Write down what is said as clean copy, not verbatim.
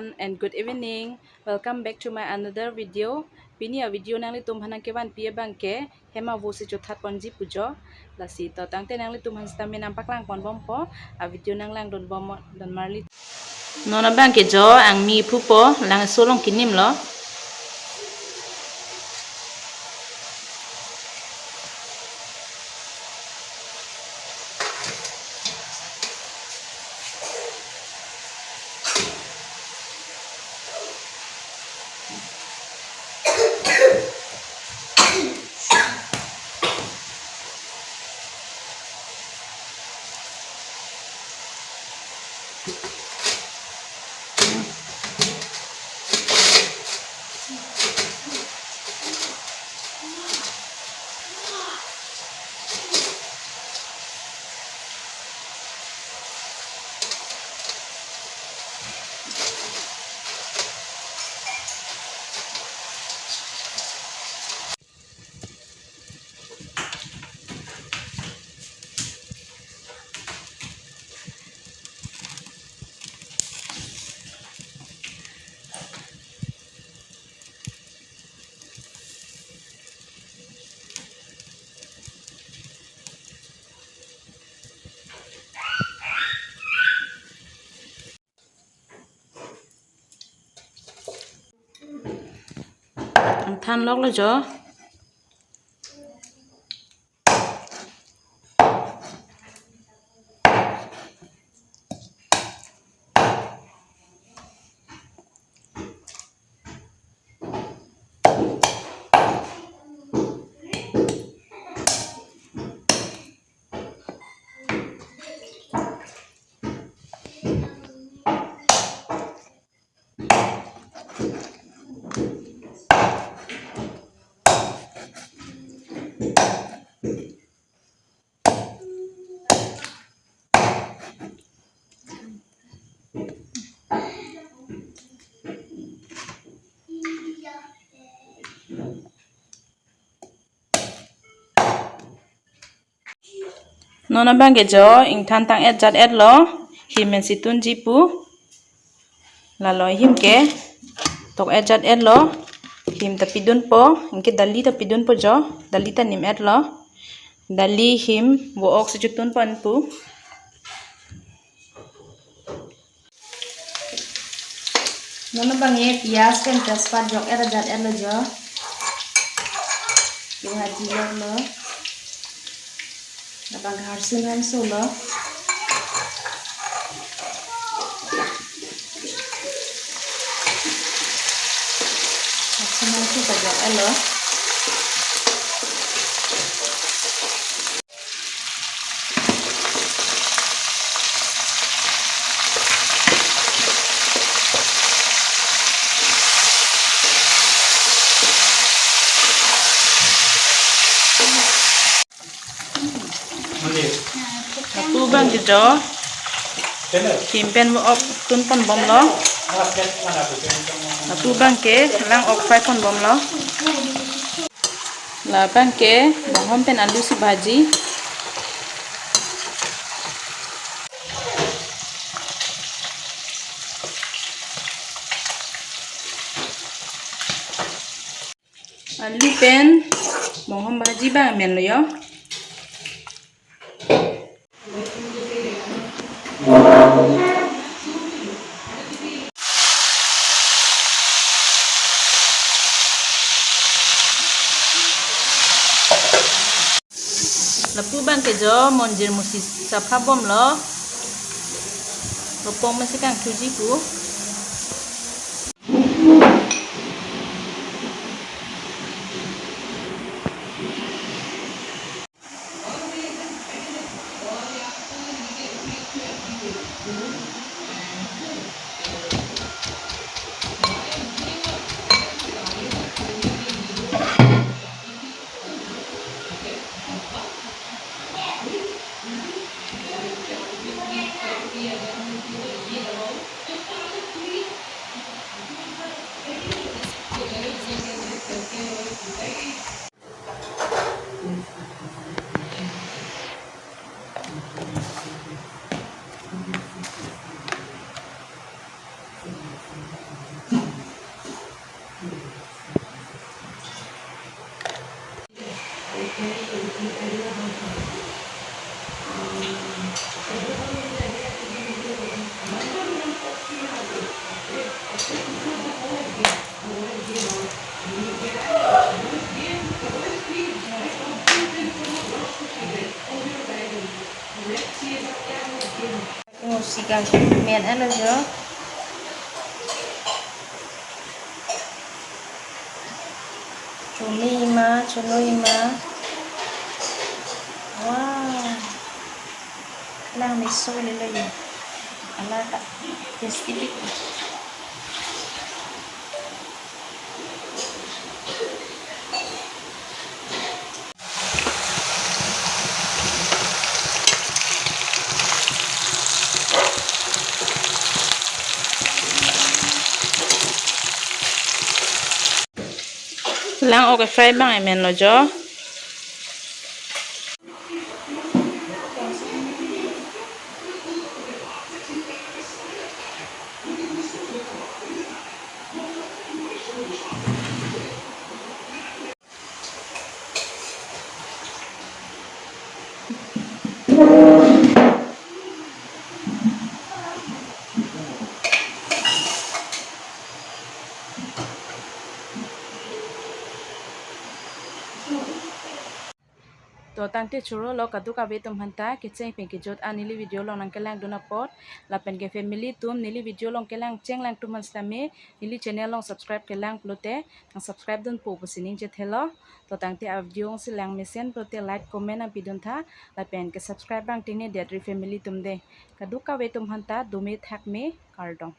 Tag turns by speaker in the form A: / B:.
A: everyone and good evening. Welcome back to my another video. Pini a video nang li tum hanang ke ban pia bangke hema vosi chothat ponji pujo lasi to tangte nang li tum han sta me nampak lang pon bom po a video nang lang don bom don marli nona bangke jo ang mi pupo lang solong kinim lo. Ang than lok lo jo. Nona bangke jo ing than tang et jat et lo himen situn jipu lalo him ke tok et jat et lo him tapidun po ingke dali tapidun po jo dali ta nim et lo dali him wo ok sejutun pan pu nona bangke pias ken tespat jok et jat et lo jo yung haji lo Napang harsunan solo. Harsunan su pajak elo. Aku bang jo kimpen op tun pon bom lo aku bang ke lang ok fai pon bom lo la bang ke bahom pen alu si bhaji alu pen bahom bhaji bang men lo yo Lapu bang ke jo monjir musi sapha bom lo ropong masih kang tuji ku Ngosikan men ano jo chuloi ma wow lang may soy nila yun alata tasty bit lang okay fry bang men lo jo to tang te churo lo kadu ka be tum hanta kitchen pin ki jot anili video lo nang kelang duna pot la pen ke family tum nili video long kelang cheng lang tum stame nili channel long subscribe kelang plote ang subscribe dun po sining je thelo to tang te a video si lang mesen plote like comment ang pidun tha la pen ke subscribe bang tini detri family tum de kadu ka be tum hanta dume thak me kardong